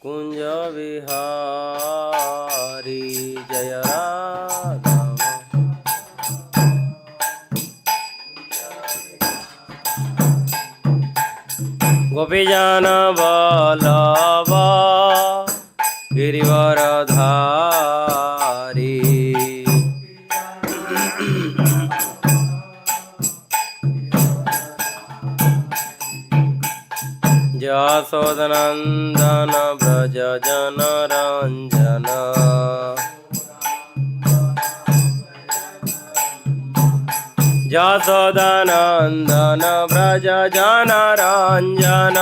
कुंज विहारी जय राधा गोपीजन वल्लभ गिरिवरधारी यशोदनन्दन व्रज जनरञ्जन यशोदनन्दन व्रज जनरञ्जन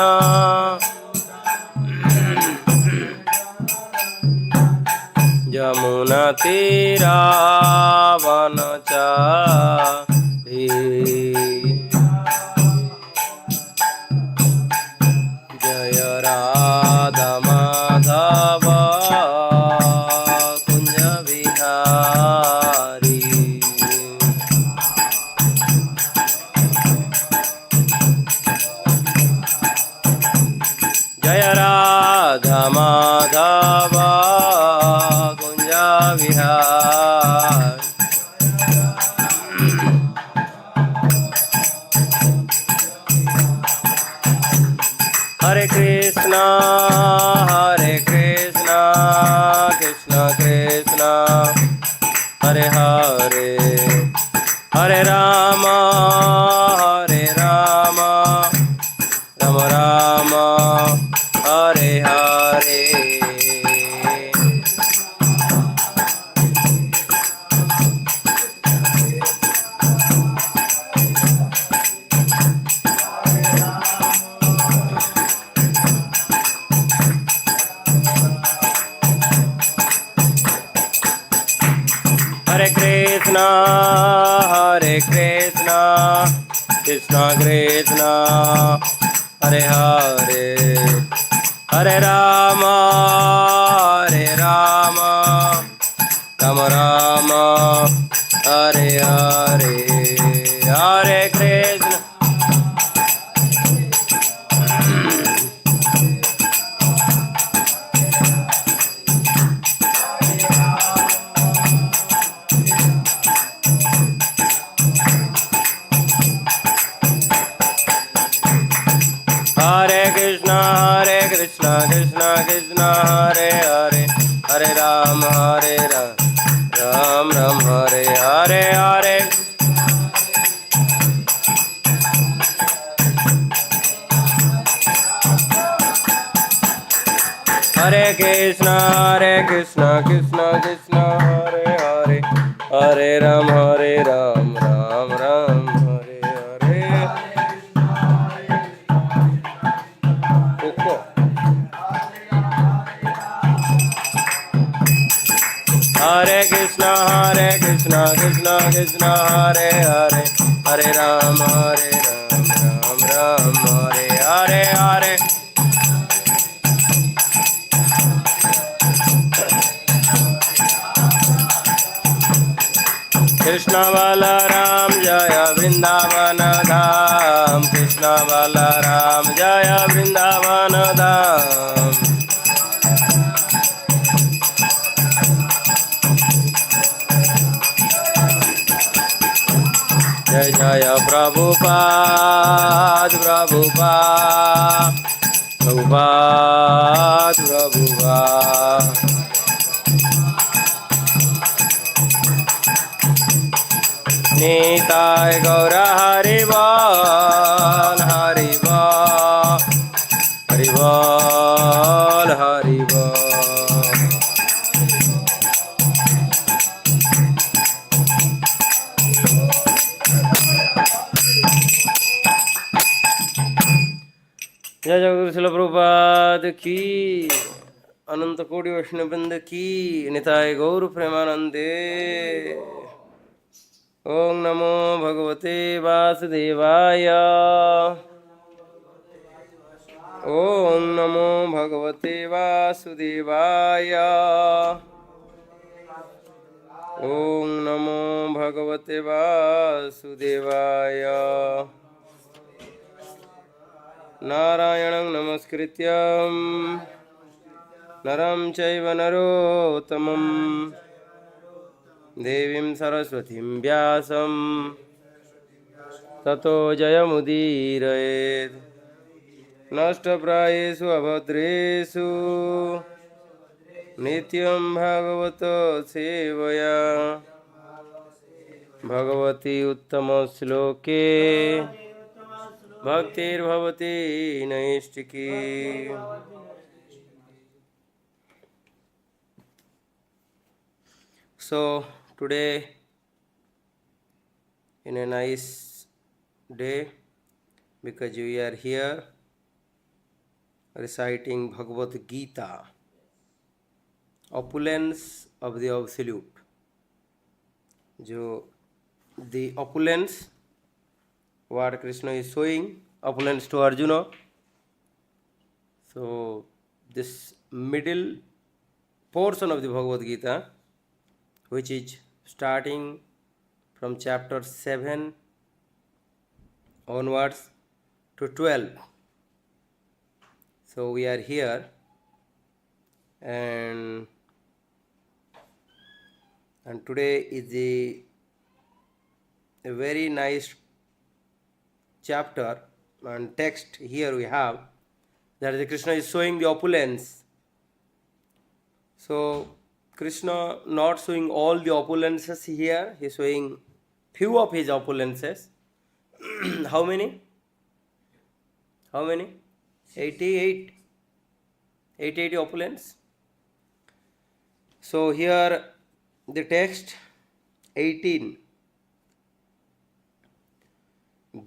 यमुनातीरावनचारी जय राधा माधव कुंज विहारी जय राधा माधव कुंज विहारी हरे कृष्णा कृष्ण कृष्ण हरे हरे हरे राम राम राम हरे हरे हरे कृष्ण कृष्ण कृष्ण हरे हरे हरे राम राम राम हरे हरे हरे कृष्ण हरे कृष्ण कृष्ण कृष्ण हरे हरे हरे राम राम राम हरे हरे हरे हरे कृष्ण कृष्ण कृष्ण हरे हरे हरे राम राम राम हरे हरे हरे कृष्ण कृष्ण कृष्ण हरे हरे हरे राम राम राम हरे हरे हरे कृष्ण बलराम जय वृंदावन धाम कृष्ण बलराम जय वृंदावन धाम जय जय प्रभुपाद निताय गौर हरि बोल हरि बोल हरि बोल हरि बोल जय जगद्गुरु श्रील प्रभुपाद की अनंत कोटि वैष्णव वृंद की निताय गौर प्रेमानंदे। ओम नमो भगवते वासुदेवाय ओम नमो भगवते वासुदेवाय ओम नमो भगवते वासुदेवाय नारायणं नमस्कृत्यं नरं चैव नरोत्तमं देवीं सरस्वतीं व्यासं ततो जयमुदीरयेत् नष्टप्रायेषु अभद्रेषु नित्यं भागवत सेवया Bhagwati उत्तमश्लोके भक्तिर्भवति नैष्टिकी. So today, in a nice day, because we are here reciting Bhagavad Gita, opulence of the absolute. The opulence, what Krishna is showing, opulence to Arjuna. So this middle portion of the Bhagavad Gita, which is starting from chapter 7 onwards to 12. So we are here, and today is a very nice chapter and text. Here we have that Krishna is showing the opulence. So Krishna not showing all the opulences here, he is showing few of his opulences. How many? 88. 88 opulence. So here the text 18.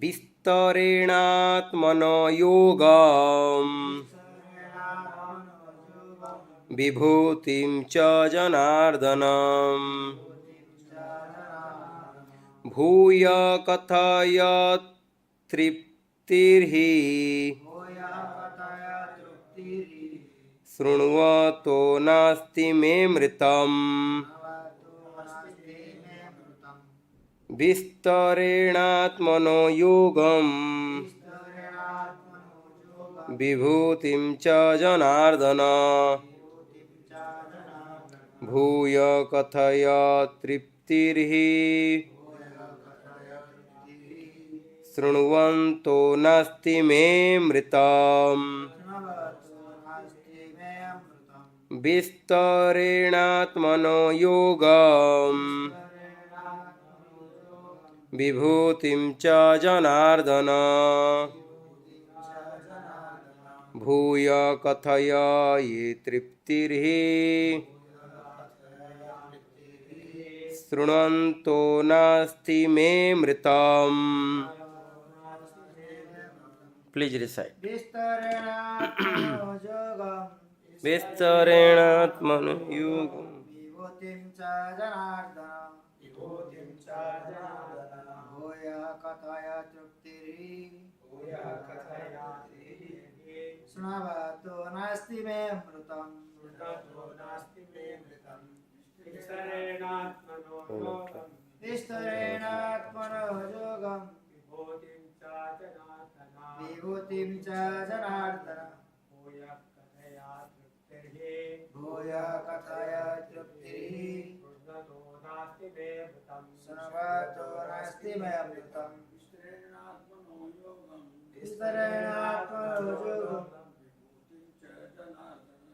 Vistareṇātmano yogam vibhūtiṁ ca janārdanam bhūyaḥ kathaya tṛptir śṛṇvato nāsti mṛtam vistareṇātmano yogam vibhūtiṁ ca janārdana bhūyaḥ kathaya tṛptir śṛṇvato nāsti mṛtam vistareṇātmano yogam vibhūtiṁ ca janārdana bhūyaḥ kathaya tṛptir śṛṇvato nāsti mṛtam. Please recite. Vistareṇātmano yogam vibhūtiṁ ca janārdana bhūyaḥ kathaya tṛptir śṛṇvato nāsti mṛtam vistareṇātmano yogam vibhūtiṁ ca janārdana bhūyaḥ kathaya tṛptir śṛṇvato nāsti mṛtam vistareṇātmano yogam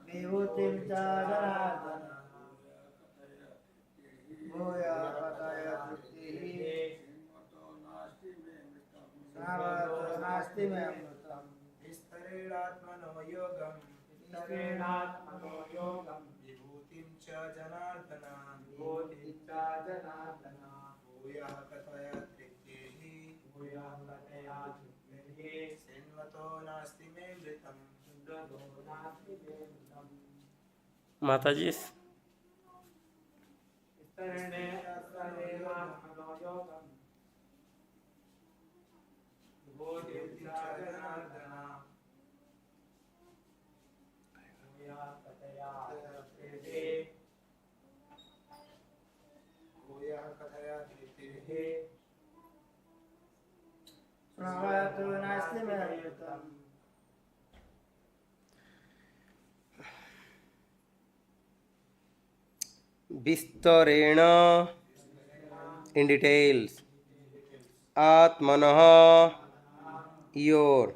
vibhūtiṁ ca janārdana bhūyaḥ kathaya tṛptir śṛṇvato nāsti mṛtam vistareṇātmano yogam vibhūtiṁ ca janārdana bhūyaḥ kathaya tṛptir śṛṇvato nāsti mṛtam. Mataji. śṛṇvato nāsti mṛtam vistareṇa in details, ātmanaḥ your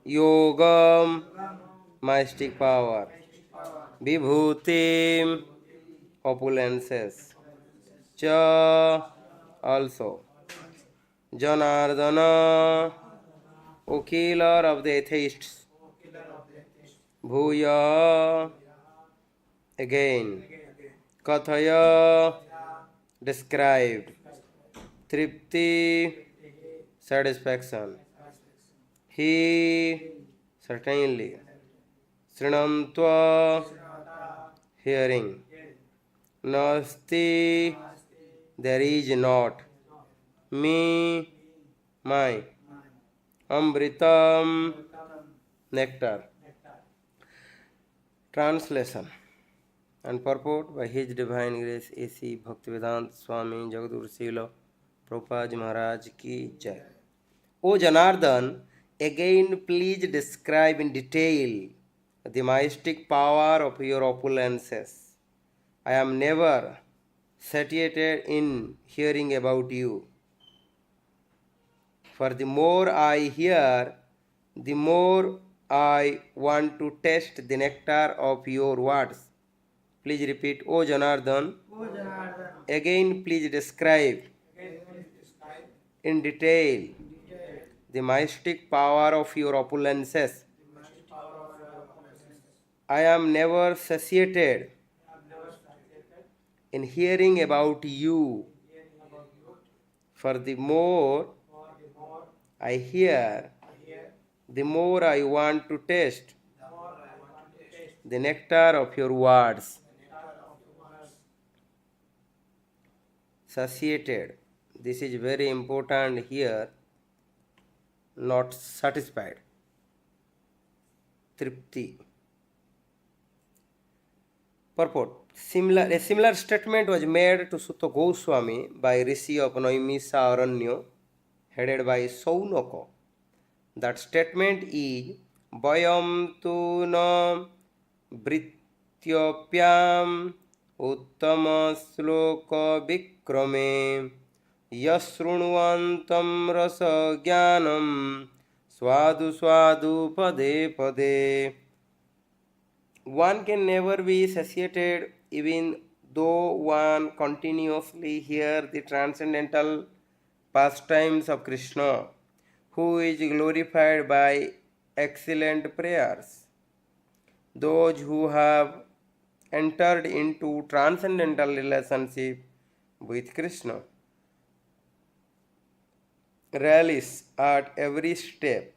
yogam mystic power, vibhūtiṁ opulences, cha also, Janārdana O killer of the atheists, bhūyaḥ again, kathaya described, tṛptir satisfaction, he certainly, śṛṇvato hearing, nāsti there is not, me my, amṛtam nectar. Translation and purport by His Divine Grace A.C. Bhaktivedanta Swami Jagadguru Srila Prabhupada Maharaj ki Jai. O Janārdana, again please describe in detail the mystic power of your opulences. I am never satiated in hearing about you. For the more I hear, the more I want to taste the nectar of your words. Please repeat, O Janārdana. Again please describe in detail the mystic power of your opulences. I am never satiated in hearing about you. For the more I hear, the more I want to taste the nectar of your words. Satiated. This is very important here. Not satisfied. Tṛptiḥ. Purport. A similar statement was made to Sūta Gosvāmī by Rishi of Naimiṣāraṇya, headed by Śaunaka. That statement is vayaṁ tu na vrityopyam uttama shloka vikrame śṛṇvatam rasa jnanam svadu svadu pade pade. One can never be satiated even though one continuously hears the transcendental pastimes of Krishna, who is glorified by excellent prayers. Those who have entered into transcendental relationship with Krishna relish at every step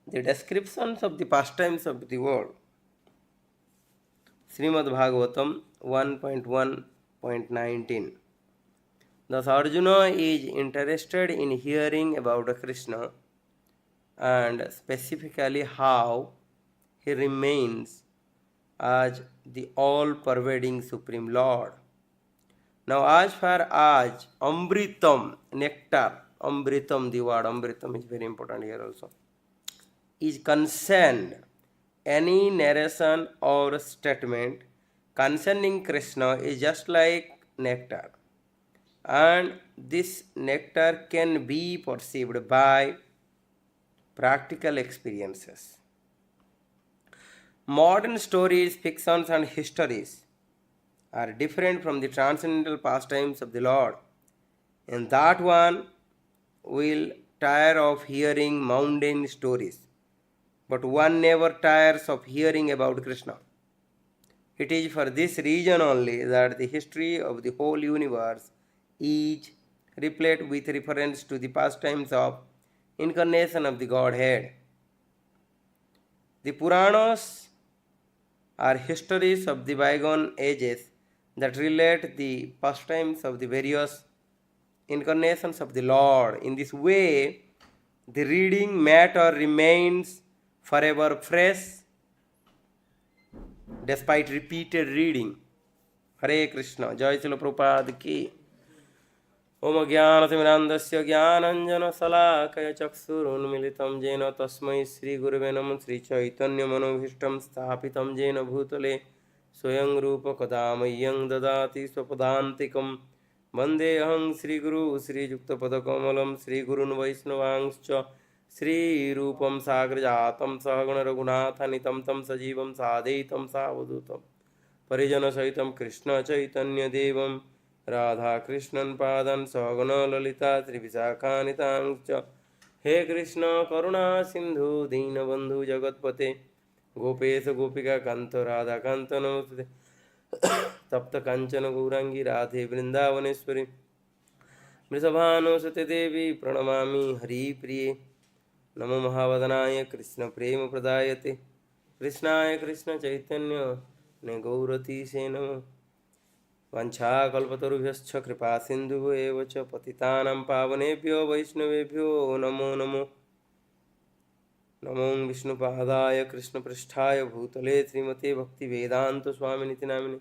the descriptions of the pastimes of the world. Srimad Bhagavatam 1.1.19. Thus Arjuna is interested in hearing about Krishna and specifically how he remains as the all-pervading Supreme Lord. Now as far as amṛtam, nectar, amṛtam, the word amṛtam is very important here also, is concerned, any narration or statement concerning Krishna is just like nectar, and this nectar can be perceived by practical experiences. Modern stories, fictions and histories are different from the transcendental pastimes of the Lord, and that one will tire of hearing mundane stories, but one never tires of hearing about Krishna. It is for this reason only that the history of the whole universe is replete with reference to the pastimes of incarnation of the Godhead. The Puranas are histories of the bygone ages that relate the pastimes of the various incarnations of the Lord. In this way, the reading matter remains forever fresh despite repeated reading. Hare Krishna. Jai Srila Prabhupada ki. Om Jnana-timirandasya Jnananjana-salakaya Chakshurunmilitam Jena Tasmai Sri Gurave Namah Sri Chaitanya Manobhishtam Sthapitam Jena Bhutale स्वयं रूप कदा मह्यं ददाति स्वपदान्तिकं वन्देऽहं श्रीगुरु श्रीयुक्तपदकमलं श्रीगुरून् वैष्णवांश्च श्रीरूपं साग्रजातं सहगण रघुनाथान्वितं तं सजीवं साद्वैतं सावधूतं परिजनसहितं कृष्ण चैतन्यदेवं राधाकृष्णन् पादन् सहगण ललिता श्रीविशाखान्वितांश्च हे कृष्ण करुणा सिन्धु दीनबन्धु जगत्पते गोपेश गोपिका कांत राधा कांत नमस्ते तप्त कांचन गौरांगी राधे वृंदावनेश्वरी वृषभानुसुते देवी प्रणमामि हरिप्रिये नमो महावदनाय कृष्ण प्रेम प्रदायते कृष्णाय कृष्ण चैतन्य ने गौरतीसे नमो वाञ्छाकल्पतरुभ्यश्च कृपा सिन्धुः एव च पतितानां पावनेभ्यो वैष्णवेभ्यो नमो नमो नमो विष्णुपादाय कृष्णपृष्ठाय भूतले श्रीमते भक्तिवेदांत स्वामिनिति नामिने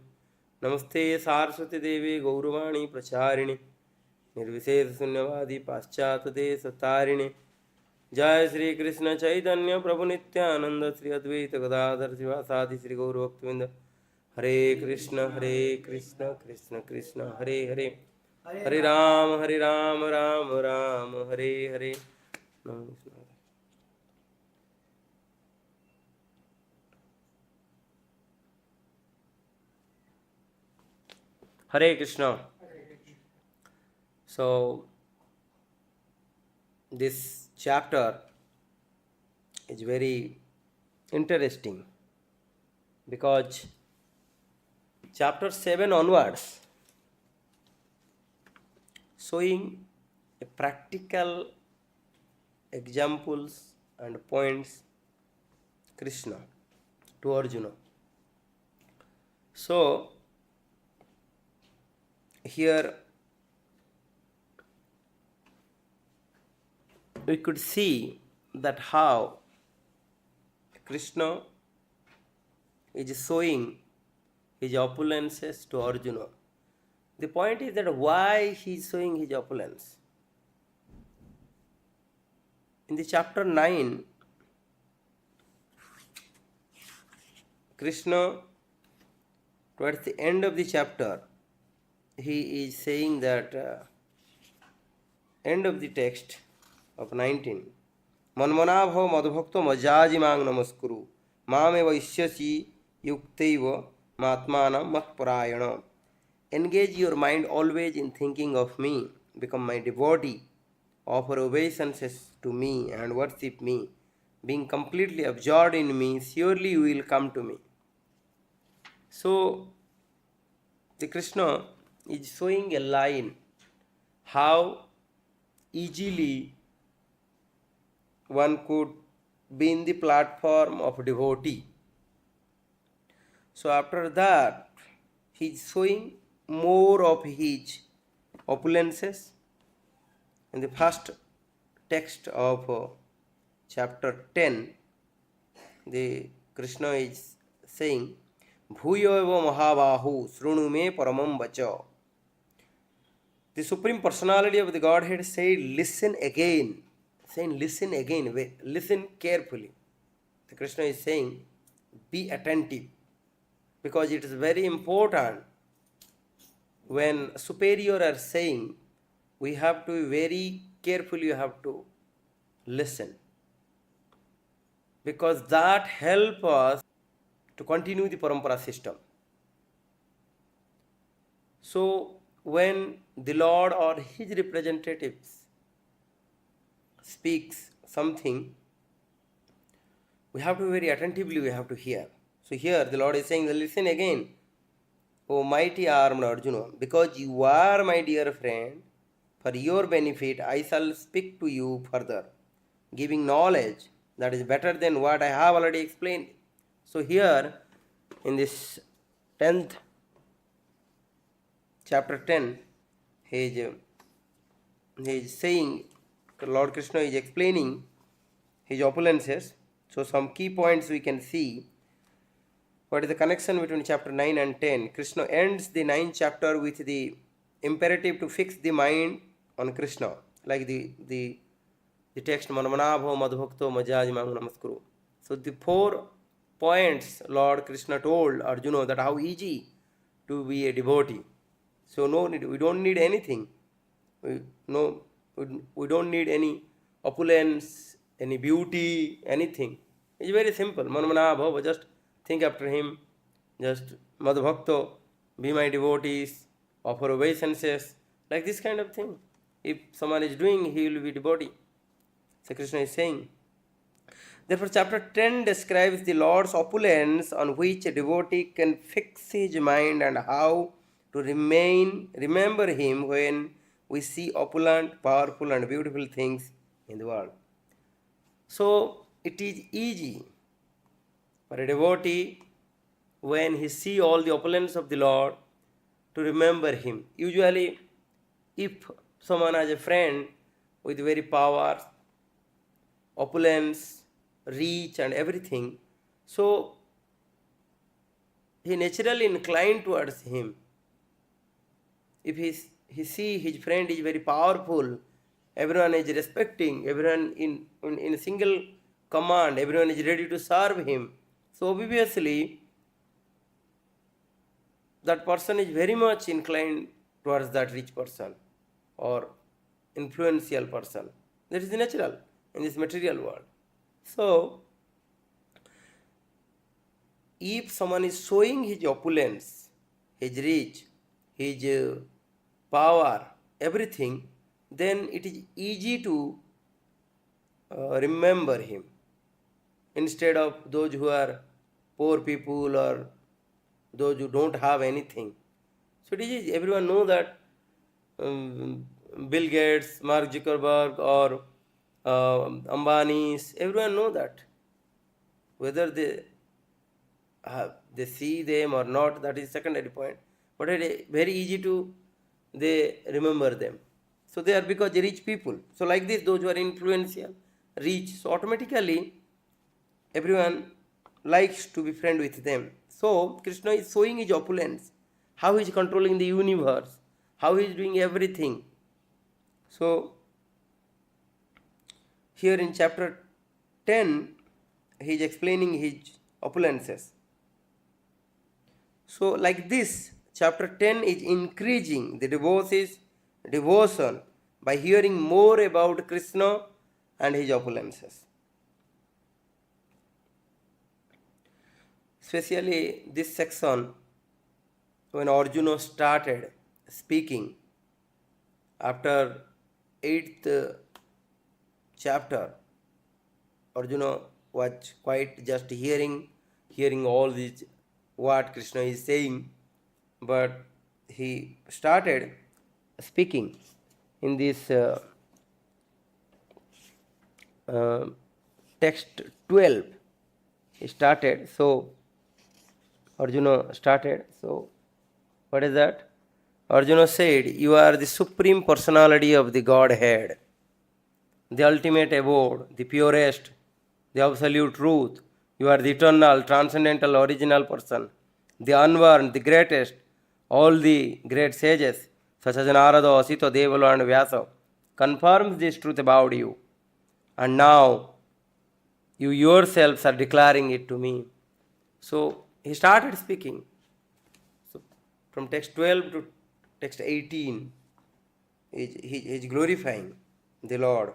नमस्ते सारस्वती देवी गौरवाणी प्रचारिणे निर्विशेष शून्यवादी पाश्चात्यदेशतारिणे जय श्री कृष्ण चैतन्य प्रभु नित्यानंद श्री अद्वैत गदाधर शिवासादि श्री गौरभक्तवृंद हरे कृष्ण कृष्ण कृष्ण हरे हरे हरे राम राम राम हरे हरे नमो Vishnu Hare Krishna. So, this chapter is very interesting because chapter 7 onwards showing a practical examples and points Krishna to Arjuna. So, here we could see that how Krishna is showing his opulences to Arjuna. The point is that why he is showing his opulence. In the chapter 9, Krishna, towards the end of the chapter, he is saying that end of the text of 19 manmanabhav madbhakto majajimang namaskuru mame vaishyasi yuktaiva matmanam matparayana. Engage your mind always in thinking of me, become my devotee, offer obeisances to me and worship me, being completely absorbed in me, surely you will come to me. So the Krishna is showing a line how easily one could be in the platform of devotee. So after that he is showing more of his opulences. In the first text of chapter 10, the Krishna is saying bhūyaḥ mahabāhu śṛṇu me paramam vaca. The Supreme Personality of the Godhead said, listen again. Saying, listen again, listen carefully. The Krishna is saying, be attentive. Because it is very important when superior are saying, we have to be very careful, you have to listen. Because that helps us to continue the parampara system. So, when the Lord or his representatives speaks something, we have to very attentively we have to hear. So here the Lord is saying, listen again, O mighty armed Arjuna, because you are my dear friend, for your benefit I shall speak to you further, giving knowledge that is better than what I have already explained. So here in this 10th chapter 10, he is saying, Lord Krishna is explaining his opulences. So some key points we can see. What is the connection between chapter 9 and 10? Krishna ends the 9th chapter with the imperative to fix the mind on Krishna, like the text manmanabho madbhakto majajimang namaskuru. So the 4 points Lord Krishna told Arjuna that how easy to be a devotee. So no need, we don't need anything. We don't need any opulence, any beauty, anything. It's very simple. Manmana bhava, just think after him. Just madbhakto, be my devotees, offer obeisances, like this kind of thing. If someone is doing, he will be devotee. So Krishna is saying. Therefore, chapter 10 describes the Lord's opulence on which a devotee can fix his mind and how to remember him when we see opulent, powerful, and beautiful things in the world. So, it is easy for a devotee when he see all the opulence of the Lord to remember him. Usually, if someone has a friend with very power, opulence, reach and everything, so he naturally inclined towards him. If he see his friend is very powerful, everyone is respecting, everyone in a single command, everyone is ready to serve him. So obviously, that person is very much inclined towards that rich person or influential person. That is natural in this material world. So, if someone is showing his opulence, his reach, his power, everything, then it is easy to remember him instead of those who are poor people or those who don't have anything. So it is, everyone know that Bill Gates, Mark Zuckerberg, or Ambani's, everyone know that. Whether they see them or not, that is secondary point. But it is very easy to they remember them. So they are because they rich people. So like this, those who are influential, rich, so automatically everyone likes to be friend with them. So Krishna is showing his opulence, how he is controlling the universe, how he is doing everything. So here in chapter 10, he is explaining his opulences. So like this, chapter 10 is increasing the devotee's devotion by hearing more about Krishna and his opulences. Especially this section, when Arjuna started speaking after 8th chapter, Arjuna was quite just hearing all these what Krishna is saying, but he started speaking in this text 12. He started, so Arjuna started. So what is that? Arjuna said, "You are the supreme personality of the Godhead, the ultimate abode, the purest, the absolute truth. You are the eternal, transcendental, original person, the unborn, the greatest. All the great sages, such as Narada, Sita, Devala, and Vyasa, confirms this truth about you. And now, you yourselves are declaring it to me." So, he started speaking. So, from text 12 to text 18, he is glorifying the Lord.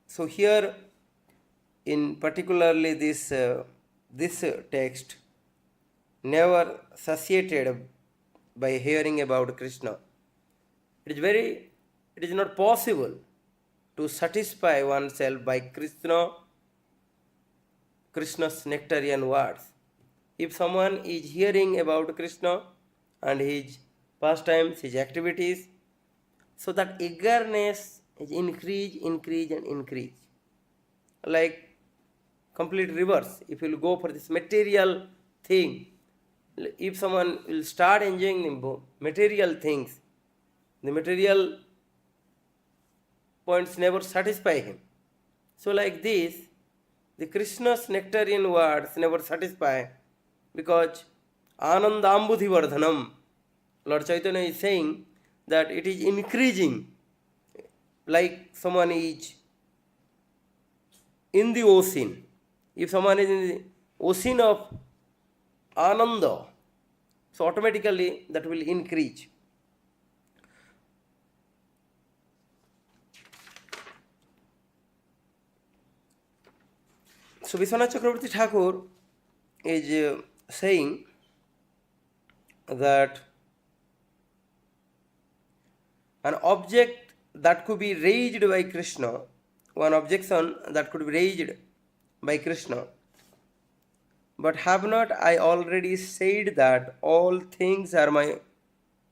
So here, in particularly this text, never satiated by hearing about Krishna. It is not possible to satisfy oneself by Krishna's nectarian words. If someone is hearing about Krishna and his pastimes, his activities, so that eagerness is increase, and increase. Like complete reverse. If you will go for this material thing, if someone will start enjoying the material things, the material points never satisfy him. So like this, the Krishna's nectarian words never satisfy, because anandambudhi vardhanam, Lord Chaitanya is saying that it is increasing. like someone is in the ocean. If someone is in the ocean of ananda, so automatically that will increase. So Vishwanath Chakravarti Thakur is saying that an object that could be raised by Krishna, one objection that could be raised by Krishna, but have not I already said that all things are my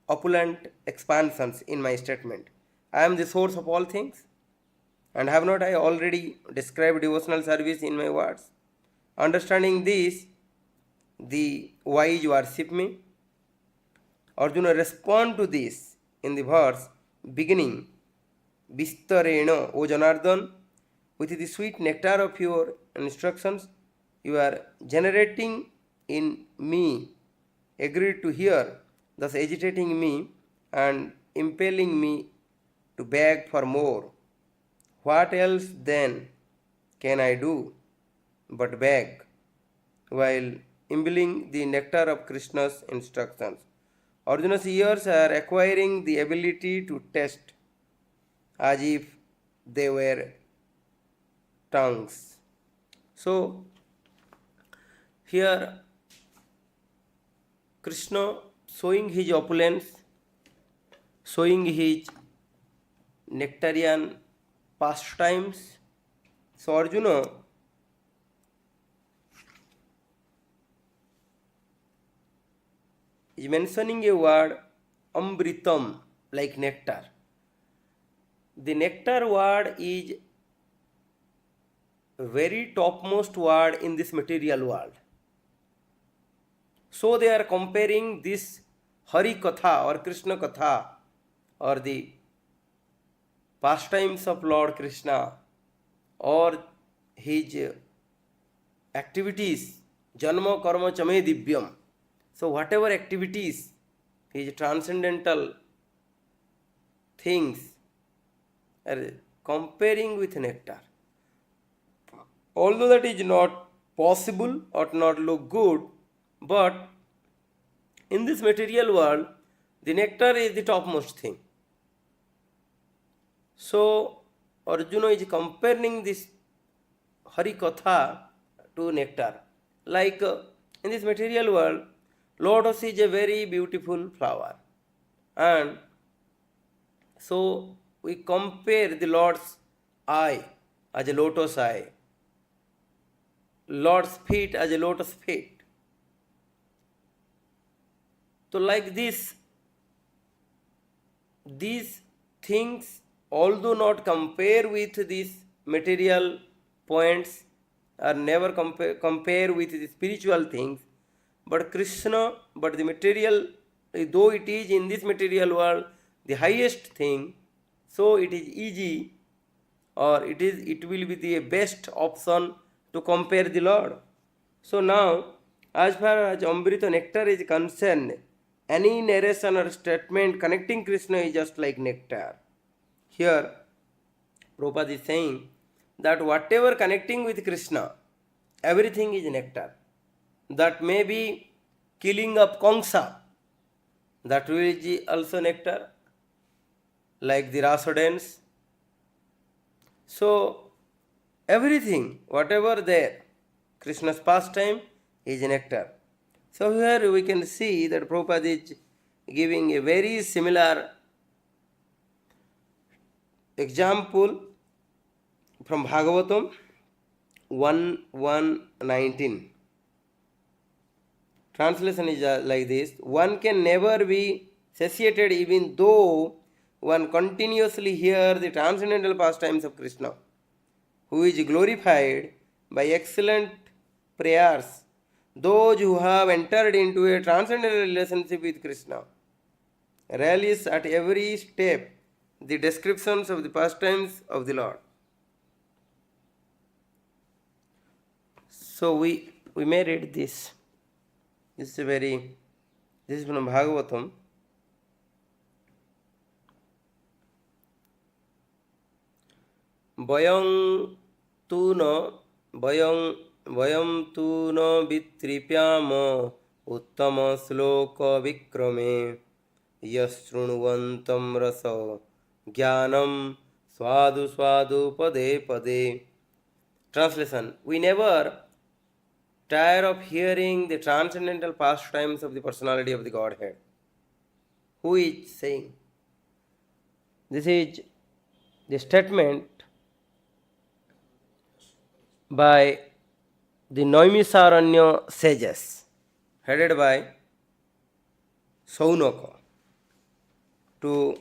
opulent expansions in my statement? I am the source of all things, and have not I already described devotional service in my words? Understanding this, the wise worship me. Arjuna respond to this in the verse beginning, vistareṇā, O Janārdana, with the sweet nectar of your instructions, you are generating in me, agreed to hear, thus agitating me and impelling me to beg for more. What else then can I do but beg, while imbibing the nectar of Krishna's instructions? Arjuna's ears are acquiring the ability to taste as if they were tongues. So, here Krishna showing his opulence, showing his nectarian pastimes. So, Arjuna is mentioning a word amṛtam, like nectar. The nectar word is a very topmost word in this material world. So they are comparing this Hari Katha or Krishna Katha or the pastimes of Lord Krishna or his activities, janma karma chame divyam. So whatever activities, his transcendental things are comparing with nectar. Although that is not possible or not look good, but in this material world, the nectar is the topmost thing. So Arjuna is comparing this Hari Katha to nectar. Like in this material world, lotus is a very beautiful flower, and so we compare the Lord's eye as a lotus eye, Lord's feet as a lotus feet. So like this, these things, although not compare with these material points, or never compare with the spiritual things, but Krishna, but the material, though it is in this material world the highest thing, so it is easy, or it will be the best option to compare the Lord. So now, as far as Amrita nectar is concerned, any narration or statement connecting Krishna is just like nectar. Here, Prabhupada is saying that whatever connecting with Krishna, everything is nectar. That may be killing of Kamsa, that will be also nectar, like the rasa dance. So, everything, whatever there, Krishna's pastime is nectar. So here we can see that Prabhupada is giving a very similar example from Bhagavatam 1:19. Translation is like this: one can never be satiated even though one continuously hear the transcendental pastimes of Krishna, who is glorified by excellent prayers. Those who have entered into a transcendental relationship with Krishna relish at every step the descriptions of the pastimes of the Lord. So we may read this. This is from Bhagavatam. vayaṁ tu no vayaṁ tu no vitripyamo uttama sloka vikrame yaśṛṇvantam rasa jnanam swadu swadu pade pade. Translation: We never tire of hearing the transcendental pastimes of the personality of the Godhead. Who is saying? This is the statement by the Naimiṣāraṇya sages, headed by Śaunaka, to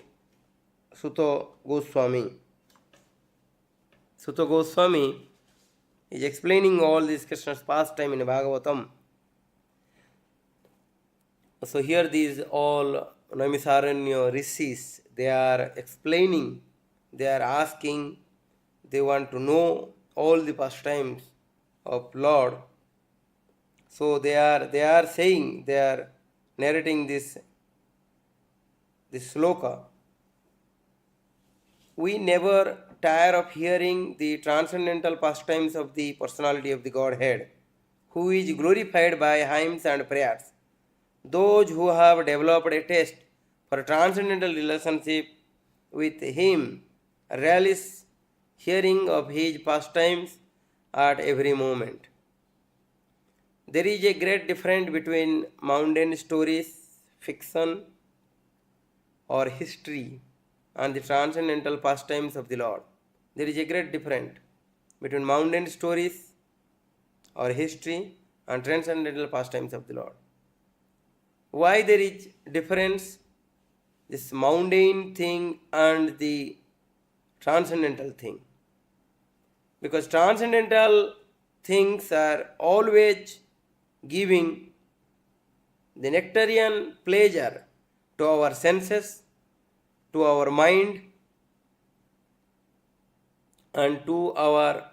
Sūta Gosvāmī. Sūta Gosvāmī is explaining all these Krishna's pastime in Bhagavatam. So here these all Naimiṣāraṇya ṛṣis, they are explaining, they are asking, they want to know all the pastimes of Lord. So they are saying, they are narrating this sloka. We never tire of hearing the transcendental pastimes of the personality of the Godhead, who is glorified by hymns and prayers. Those who have developed a taste for transcendental relationship with Him relish hearing of His pastimes at every moment. There is a great difference between mundane stories, fiction, or history, and the transcendental pastimes of the Lord. There is a great difference between mundane stories or history and transcendental pastimes of the Lord. Why there is difference? This mundane thing and the transcendental thing. Because transcendental things are always giving the nectarian pleasure to our senses, to our mind, and to our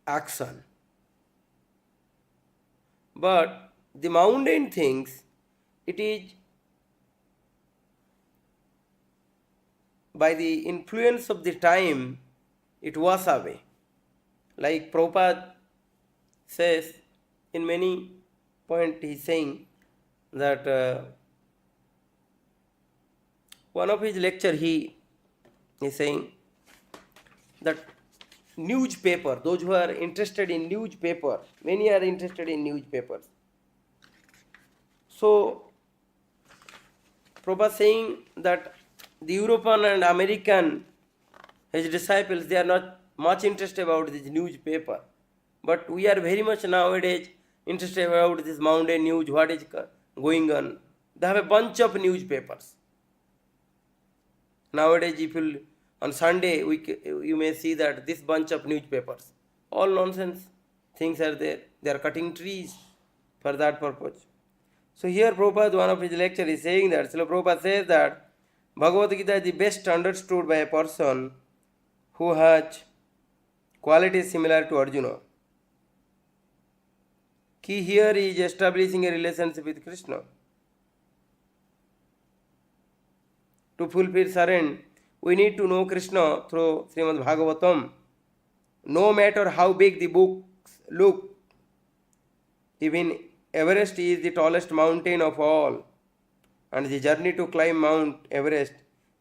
action. But the mundane things, it is by the influence of the time, it was away. Like Prabhupada says, in many points he is saying that one of his lecture he is saying that newspaper, those who are interested in newspaper, many are interested in newspapers. So Prabhupada saying that the European and American, his disciples, they are not much interested about this newspaper. But we are very much nowadays interested about this mundane news, what is going on. They have a bunch of newspapers. Nowadays, if you, on Sunday, you may see that this bunch of newspapers, all nonsense things are there. They are cutting trees for that purpose. So here Prabhupada, one of his lectures, is saying that, Srila Prabhupada says that Bhagavad Gita is the best understood by a person who has qualities similar to Arjuna. Key here is establishing a relationship with Krishna. To fulfill Saran, we need to know Krishna through Srimad Bhagavatam. No matter how big the books look, even Everest is the tallest mountain of all, and the journey to climb Mount Everest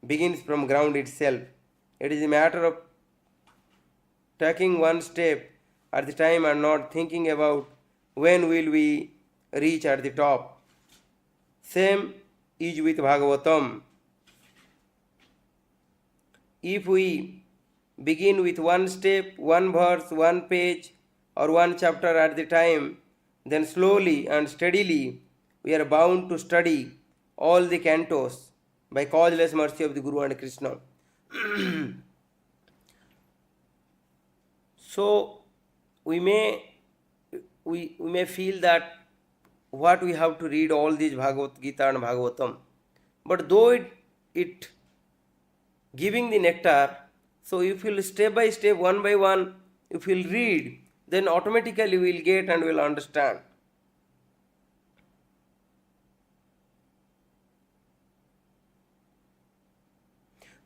begins from ground itself. It is a matter of taking one step at the time and not thinking about when will we reach at the top. Same is with Bhagavatam. If we begin with one step, one verse, one page, or one chapter at the time, then slowly and steadily we are bound to study all the cantos by causeless mercy of the Guru and Krishna. So we may feel that what we have to read all these Bhagavad Gita and Bhagavatam, but though it giving the nectar, so if you will step by step, one by one, if you will read, then automatically we will get and we will understand.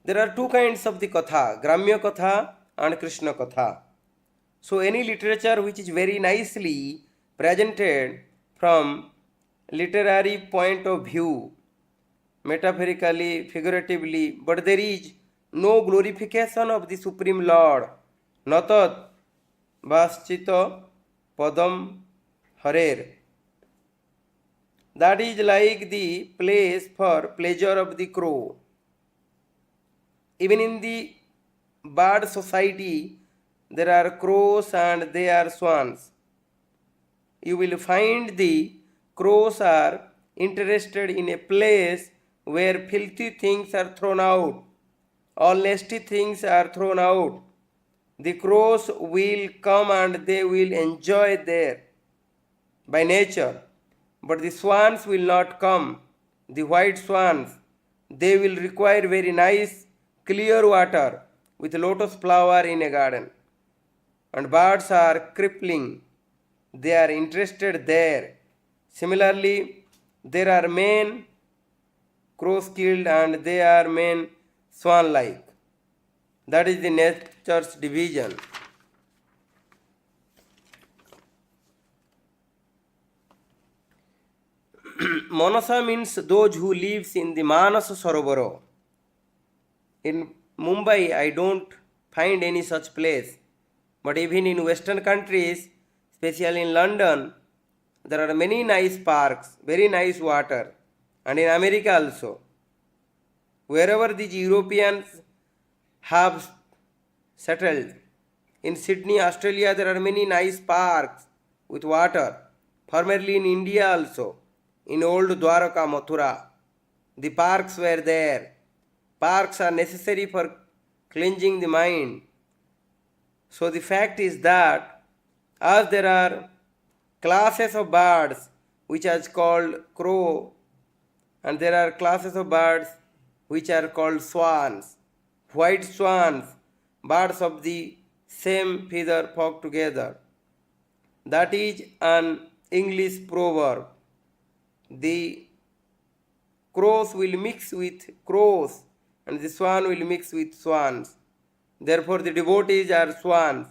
There are two kinds of the katha, Gramya katha and Krishna katha. So any literature which is very nicely presented from literary point of view, metaphorically, figuratively, but there is no glorification of the Supreme Lord. Natat vaschita padam harer. That is like the place for pleasure of the crow. Even in the bird society, there are crows and they are swans. You will find the crows are interested in a place where filthy things are thrown out, all nasty things are thrown out. The crows will come and they will enjoy there by nature. But the swans will not come. The white swans, they will require very nice clear water with lotus flower in a garden. And birds are crippling. They are interested there. Similarly, there are men crows killed and they are men swan-like. That is the nature's division. Manasa means those who lives in the Manas Sarovara. In Mumbai, I don't find any such place. But even in Western countries, especially in London, there are many nice parks, very nice water. And in America also. Wherever these Europeans have settled. In Sydney, Australia, there are many nice parks with water. Formerly in India also. In old Dwaraka, Mathura, the parks were there. Parks are necessary for cleansing the mind. So the fact is that as there are classes of birds which are called crow, and there are classes of birds which are called swans, white swans, birds of the same feather flock together. That is an English proverb. The crows will mix with crows and the swan will mix with swans. Therefore, the devotees are swans,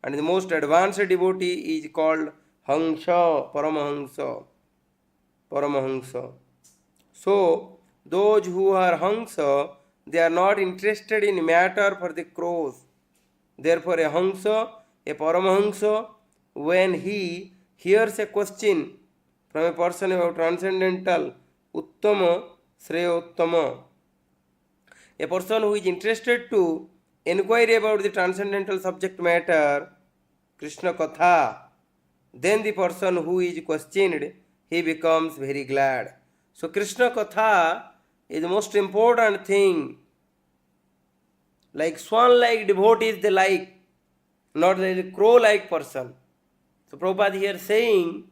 and the most advanced devotee is called Hansa, Paramahansa. Paramahansa. So, those who are Hansa, they are not interested in matter for the crows. Therefore, a Hansa, a Paramahansa, when he hears a question from a person about transcendental, Uttama, Śṛṇvato, a person who is interested to inquire about the transcendental subject matter, Krishna Katha, then the person who is questioned, he becomes very glad. So Krishna Katha is the most important thing. Like swan-like devotees they like, not the crow-like person. So Prabhupada here saying,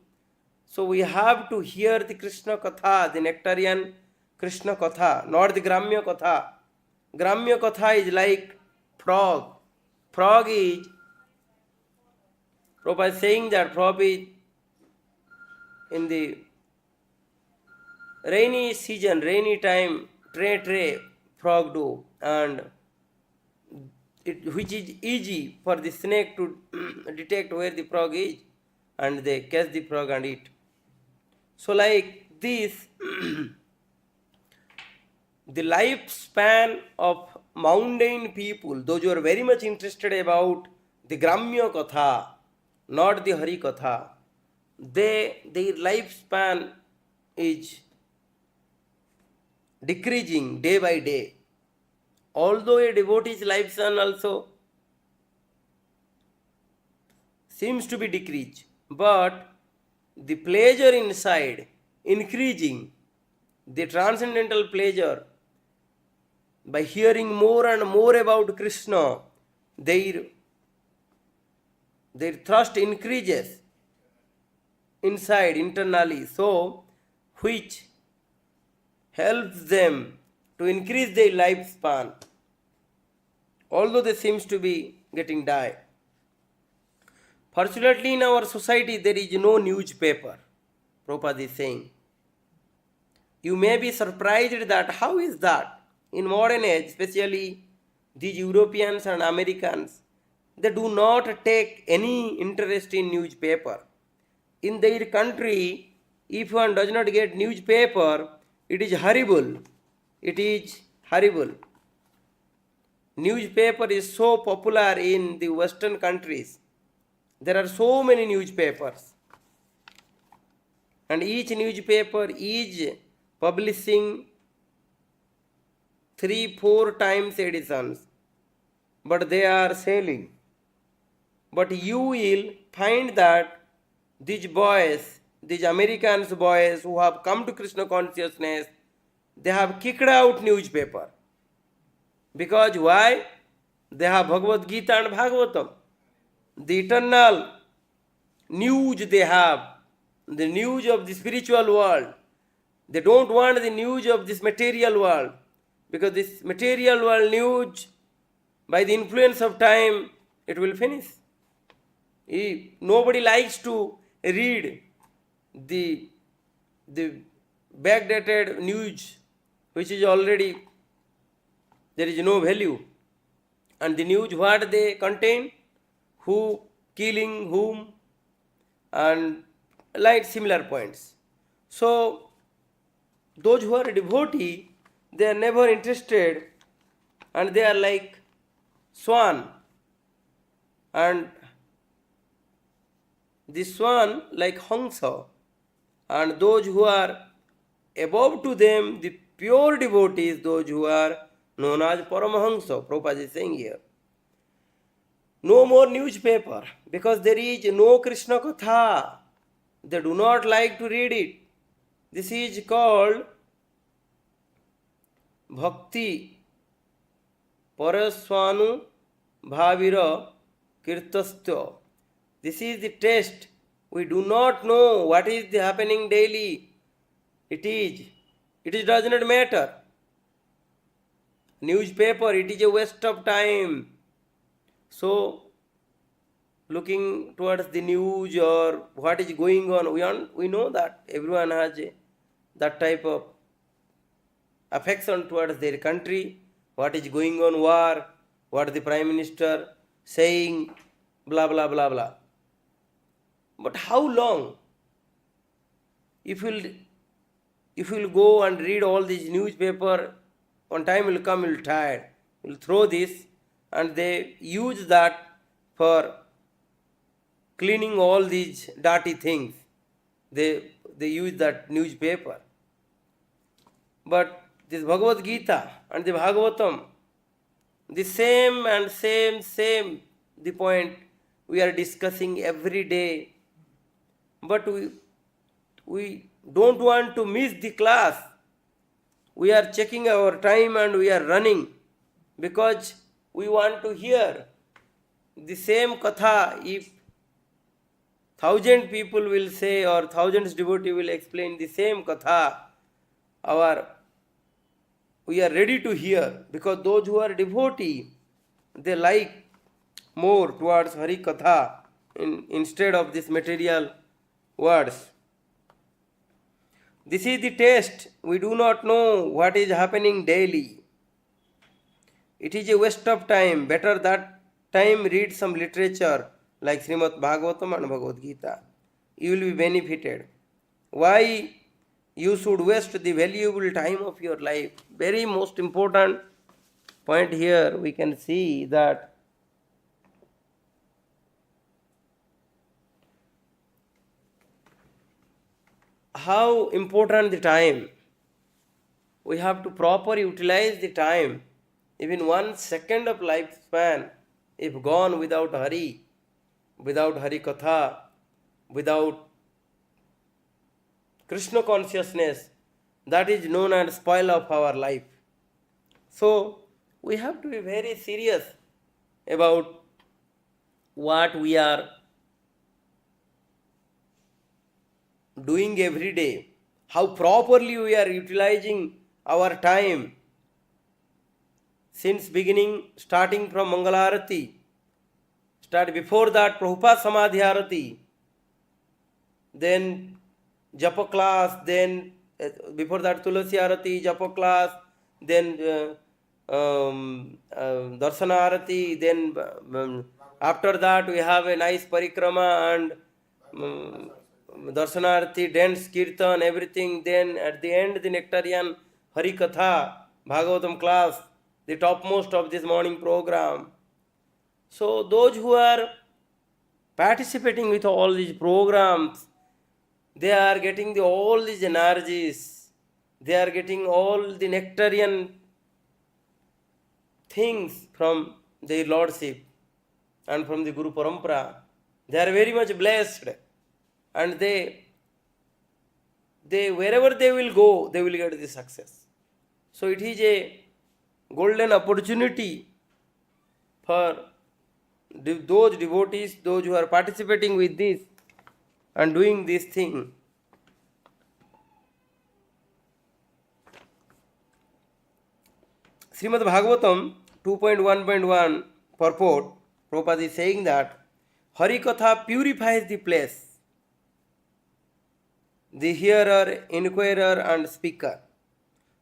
so we have to hear the Krishna Katha, the nectarian Krishna Katha, not the Gramya Katha. Gramya Katha is like frog. Frog is, Prabhupada is saying that frog is in the rainy season, rainy time, tray, frog do, and which is easy for the snake to detect where the frog is, and they catch the frog and eat. So like this, the lifespan of mundane people, those who are very much interested about the Gramya Katha, not the Hari Katha, their lifespan is decreasing day by day. Although a devotee's lifespan also seems to be decreased, but the pleasure inside increasing, the transcendental pleasure, by hearing more and more about Krishna, their thirst increases inside, internally, so which helps them to increase their lifespan, although they seems to be getting die. Fortunately, in our society, there is no newspaper, Prabhupada is saying. You may be surprised that how is that? in modern age, especially these Europeans and Americans, they do not take any interest in newspaper. In their country, if one does not get newspaper, it is horrible. It is horrible. Newspaper is so popular in the Western countries. There are so many newspapers. And each newspaper is publishing 3-4 times editions. But they are selling. But you will find that these boys, these Americans boys who have come to Krishna consciousness, they have kicked out newspaper. Because why? They have Bhagavad Gita and Bhagavatam. The eternal news they have, the news of the spiritual world. They don't want the news of this material world. Because this material world news, by the influence of time, it will finish. Nobody likes to read the backdated news, which is already, there is no value. And the news, what they contain, who killing whom, and like similar points. So, those who are a devotee, they are never interested, and they are like swan. And the swan like Hamsa, and those who are above to them, the pure devotees, those who are known as Paramahamsa. Prabhupada is saying here. No more newspaper, because there is no Krishna Katha. They do not like to read it. This is called Bhakti Paraswanu Bhavira Kirtastya. This is the test. We do not know what is happening daily. It does not matter. Newspaper, it is a waste of time. So, looking towards the news or what is going on, we know that everyone has that type of affection towards their country, what is going on, war, what the Prime Minister saying, blah, blah, blah, blah. But how long? If you'll go and read all these newspaper, one time will come, you'll tired. You'll throw this, and they use that for cleaning all these dirty things. They use that newspaper. But this Bhagavad Gita and the Bhagavatam, the same and same, the point we are discussing every day. But we don't want to miss the class. We are checking our time and we are running because we want to hear the same katha. If 1,000 people will say or thousands devotee will explain the same katha, we are ready to hear, because those who are devotee, they like more towards Hari Katha instead of this material words. This is the test. We do not know what is happening daily. It is a waste of time. Better that time read some literature like Srimad Bhagavatam and Bhagavad Gita. You will be benefited. Why you should waste the valuable time of your life? Very most important point here we can see that how important the time. We have to properly utilize the time. Even 1 second of lifespan, if gone without Hari Katha, without Krishna consciousness, that is known as spoil of our life. So, we have to be very serious about what we are doing every day, how properly we are utilizing our time. Since beginning, starting from Mangalarati, start before that Prabhupada Samadhi Arati, then Japa class, then before that Tulasi Arati, Japa class, then darshanarati, then after that we have a nice parikrama and darshanarati, dance, kirtan, everything. Then at the end the nectarian Hari Katha, Bhagavatam class, the topmost of this morning program. So those who are participating with all these programs, they are getting all these energies, they are getting all the nectarian things from their lordship and from the Guru Parampara. They are very much blessed, and they wherever they will go, they will get the success. So it is a golden opportunity for those devotees, those who are participating with this and doing this thing. Srimad Bhagavatam 2.1.1 purport, Prabhupada is saying that Hari Katha purifies the place, the hearer, inquirer and speaker.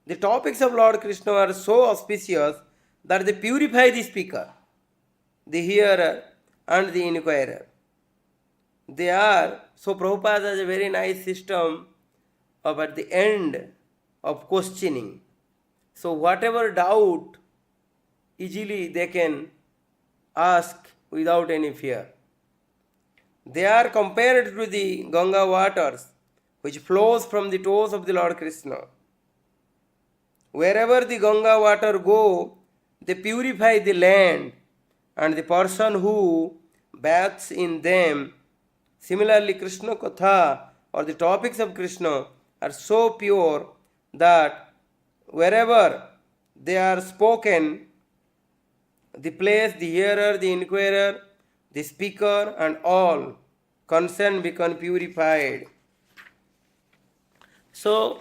The topics of Lord Krishna are so auspicious that they purify the speaker, the hearer and the inquirer. They are, so Prabhupada has a very nice system of at the end of questioning. So whatever doubt, easily they can ask without any fear. They are compared to the Ganga waters which flows from the toes of the Lord Krishna. Wherever the Ganga water go, they purify the land and the person who baths in them. Similarly, Krishna Katha or the topics of Krishna are so pure that wherever they are spoken, the place, the hearer, the inquirer, the speaker and all concerned become purified. So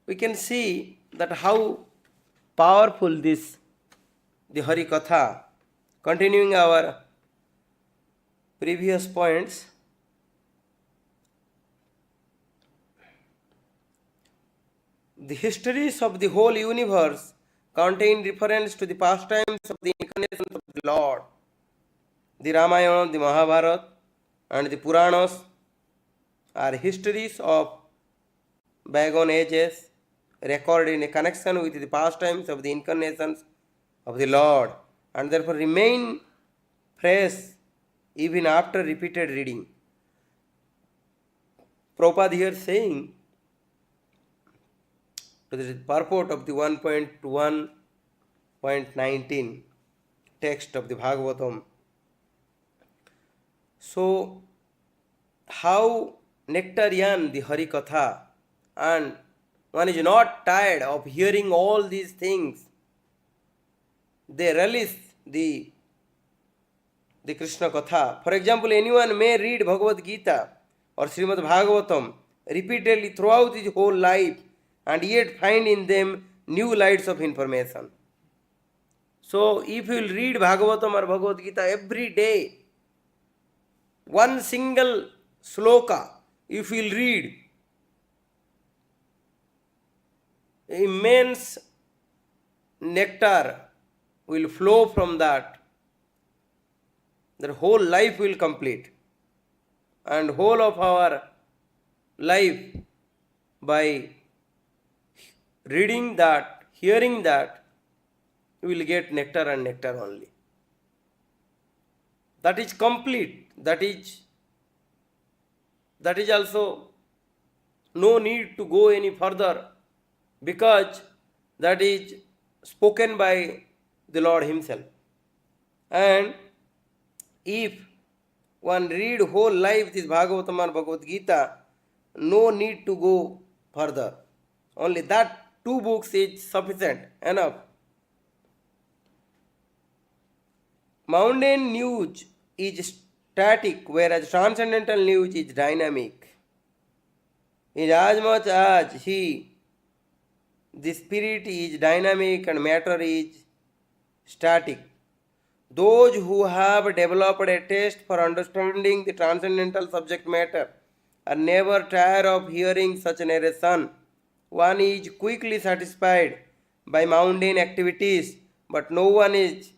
we can see that how powerful this, the Hari Katha. Continuing our previous points, the histories of the whole universe contain reference to the pastimes of the incarnation of the Lord. The Ramayana, the Mahabharata and the Puranas are histories of bygone ages recorded in a connection with the pastimes of the incarnations of the Lord and therefore remain fresh even after repeated reading. Prabhupada here saying to the purport of the 1.1.19 text of the Bhagavatam. So, how nectarian the Hari Katha, and one is not tired of hearing all these things. They relish the Krishna Katha. For example, anyone may read Bhagavad Gita or Srimad Bhagavatam repeatedly throughout his whole life and yet find in them new lights of information. So, if you will read Bhagavatam or Bhagavad Gita every day, one single sloka, if you will read, immense nectar will flow from that. The whole life will complete, and whole of our life by reading that, hearing that, we will get nectar and nectar only. That is complete. That is also no need to go any further, because that is spoken by the Lord Himself. And if one read whole life this Bhagavatam and Bhagavad Gita, no need to go further. Only that two books is sufficient, enough. Mundane news is static, whereas transcendental news is dynamic. In as much as the spirit is dynamic and matter is static, those who have developed a taste for understanding the transcendental subject matter are never tired of hearing such narration. one is quickly satisfied by mundane activities, but no one is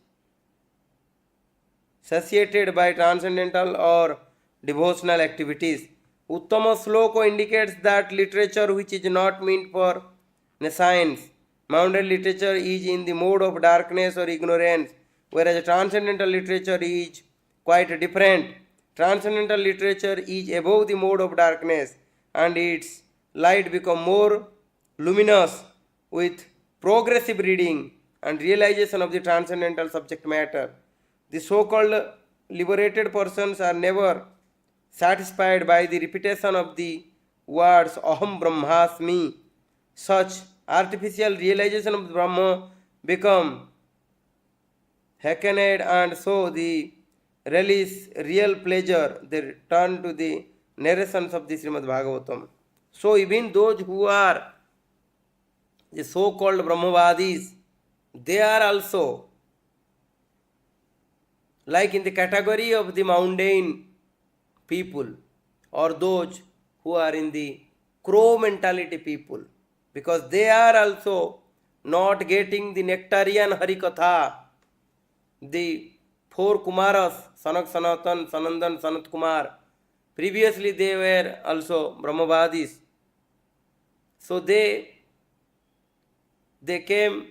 satiated by transcendental or devotional activities. Uttama Sloka indicates that literature which is not meant for science, mundane literature is in the mode of darkness or ignorance, whereas transcendental literature is quite different. Transcendental literature is above the mode of darkness, and its light become more luminous with progressive reading and realization of the transcendental subject matter. The so-called liberated persons are never satisfied by the repetition of the words Aham Brahmasmi. Such artificial realization of Brahma become hackneyed, and so the release real pleasure. They turn to the narrations of the Srimad Bhagavatam. So even those who are the so-called Brahmavadis, they are also like in the category of the mundane people, or those who are in the crow mentality people, because they are also not getting the nectarian Harikatha. The four Kumaras, Sanak Sanatan, Sanandan, Sanat Kumar, previously they were also Brahmavadis. So they came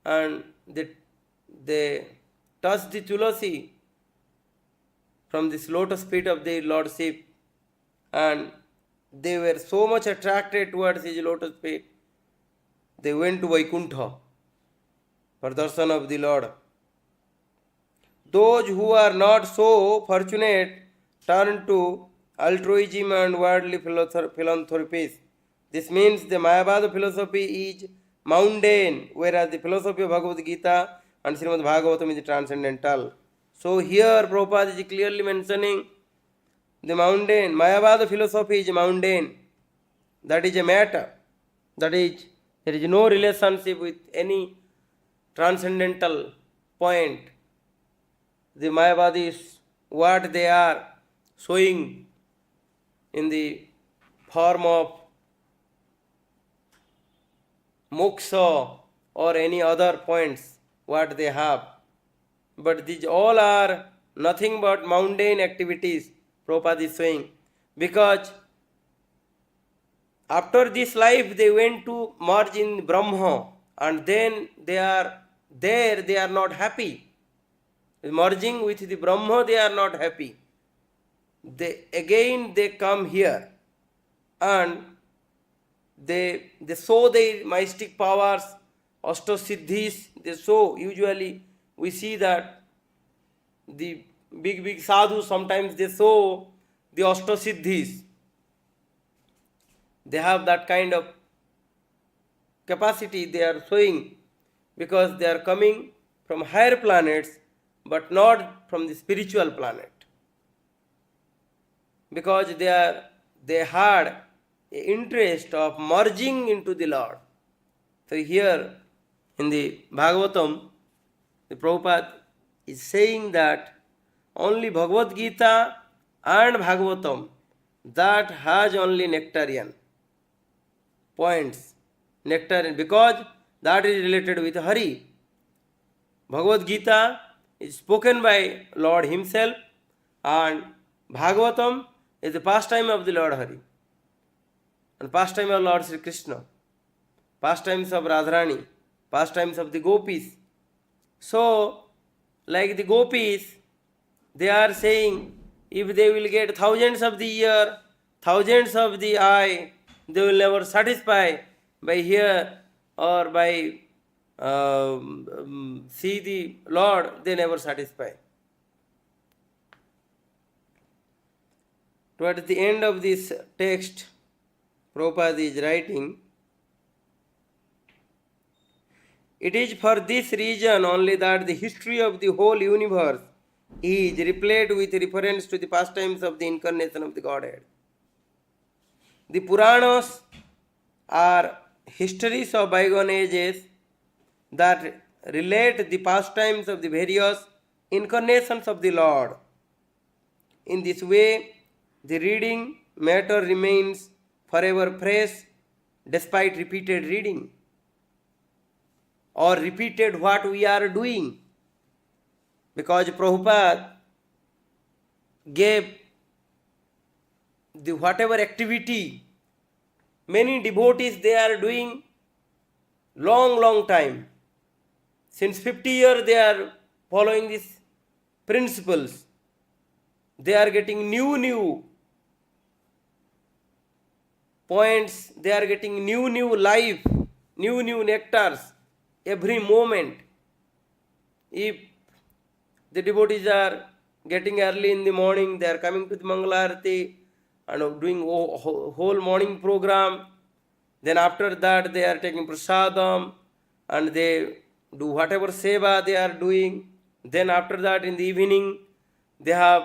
and they touched the Tulasi from this lotus feet of the Lordship, and they were so much attracted towards his lotus feet, they went to Vaikuntha for darshan of the Lord. Those who are not so fortunate turn to altruism and worldly philanthropies. This means the Mayavada philosophy is mundane, whereas the philosophy of Bhagavad Gita and Srimad Bhagavatam is transcendental. So here Prabhupada is clearly mentioning the mundane. Mayavada philosophy is mundane. That is a matter. That is, there is no relationship with any transcendental point. The Mayavadis, what they are showing in the form of moksha or any other points, what they have. But these all are nothing but mundane activities, Prabhupada is saying. Because after this life they went to merge in Brahma, and then they are there, they are not happy. Merging with the Brahma, they are not happy. They come here and they show their mystic powers, Ashtasiddhis, they show. Usually we see that the big sadhus, sometimes they show the Ashtasiddhis. They have that kind of capacity they are showing, because they are coming from higher planets but not from the spiritual planet, because they had an interest of merging into the Lord. So here in the Bhagavatam, the Prabhupada is saying that only Bhagavad Gita and Bhagavatam, that has only nectarian points, nectarian, because that is related with Hari. Bhagavad Gita is spoken by Lord himself, and Bhagavatam is the pastime of the Lord Hari, and pastime of Lord Sri Krishna, pastimes of Radharani, pastimes of the gopis. So, like the gopis, they are saying, if they will get thousands of the ear, thousands of the eye, they will never satisfy by hear or by see the Lord, they never satisfy. Towards the end of this text, Prabhupada is writing, it is for this reason only that the history of the whole universe is replete with reference to the pastimes of the incarnation of the Godhead. The Puranas are histories of bygone ages that relate the pastimes of the various incarnations of the Lord. In this way, the reading matter remains forever fresh despite repeated reading or repeated what we are doing. Because Prabhupada gave the whatever activity many devotees they are doing long time. Since 50 years they are following these principles. They are getting new points, they are getting new life, new nectars every moment. If the devotees are getting early in the morning, they are coming to the Mangalarati and doing whole morning program. Then after that they are taking prasadam and they do whatever seva they are doing. Then after that in the evening they have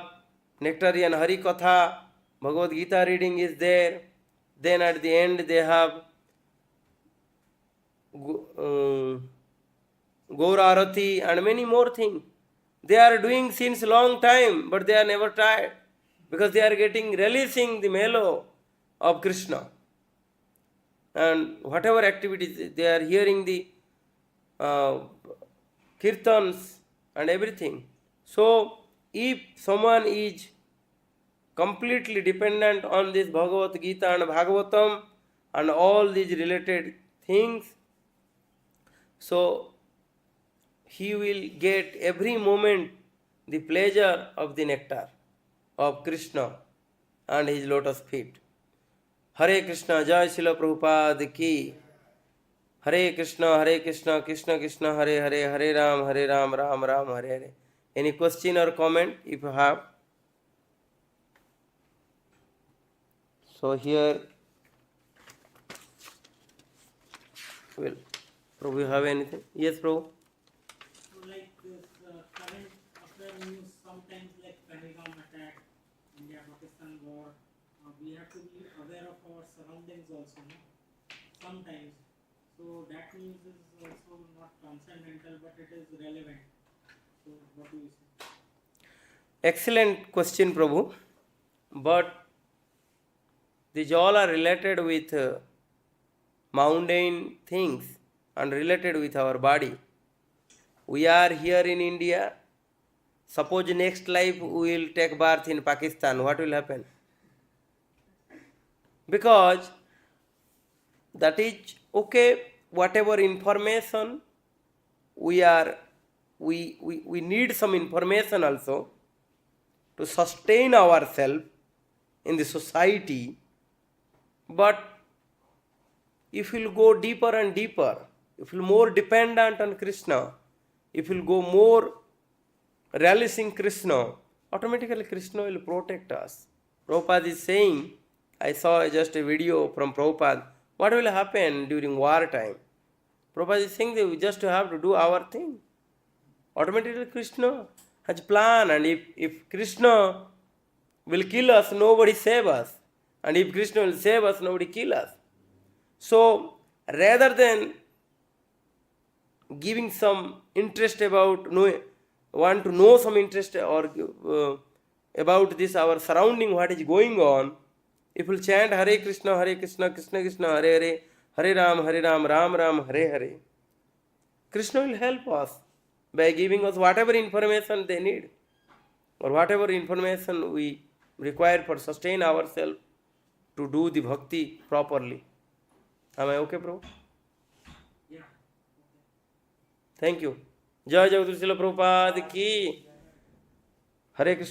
nectarian Hari Katha, Bhagavad Gita reading is there. Then at the end they have Gaur Arati and many more things. They are doing since long time, but they are never tired because they are releasing the mellow of Krishna. And whatever activities, they are hearing the kirtans and everything. So, if someone is completely dependent on this Bhagavad Gita and Bhagavatam and all these related things, so he will get every moment the pleasure of the nectar of Krishna and his lotus feet. Hare Krishna, Jai Srila Prabhupada ki. Hare Krishna, Krishna Krishna, Hare Hare, Hare Ram, Ram Ram, Hare Hare. Any question or comment if you have? So here, well, Prabhu, you have anything? Yes, Prabhu. So like this current affair news, sometimes like Pahalgam attack, India Pakistan war, we have to be aware of our surroundings also, no? Sometimes. So that news is also not transcendental, but it is relevant. So what do you say? Excellent question, Prabhu. But these all are related with mundane things and related with our body. We are here in India. Suppose next life we will take birth in Pakistan. What will happen? Because that is okay. Whatever information we need some information also to sustain ourselves in the society. But if we will go deeper and deeper, if we will more dependent on Krishna, if we will go more relishing Krishna, automatically Krishna will protect us. Prabhupada is saying, I saw just a video from Prabhupada, what will happen during war time? Prabhupada is saying that we just have to do our thing. Automatically Krishna has plan, and if Krishna will kill us, nobody save us. And if Krishna will save us, nobody kill us. So, rather than giving some interest about, want to know some interest or about this, our surrounding, what is going on, if we chant Hare Krishna, Krishna Krishna, Hare Hare, Hare Ram, Ram Ram, Hare Hare, Krishna will help us by giving us whatever information they need or whatever information we require for sustain ourselves to do the bhakti properly. Am I okay, Prabhu? Yeah. Thank you. Jai Jai Srila Prabhupada ki. Hare Krishna.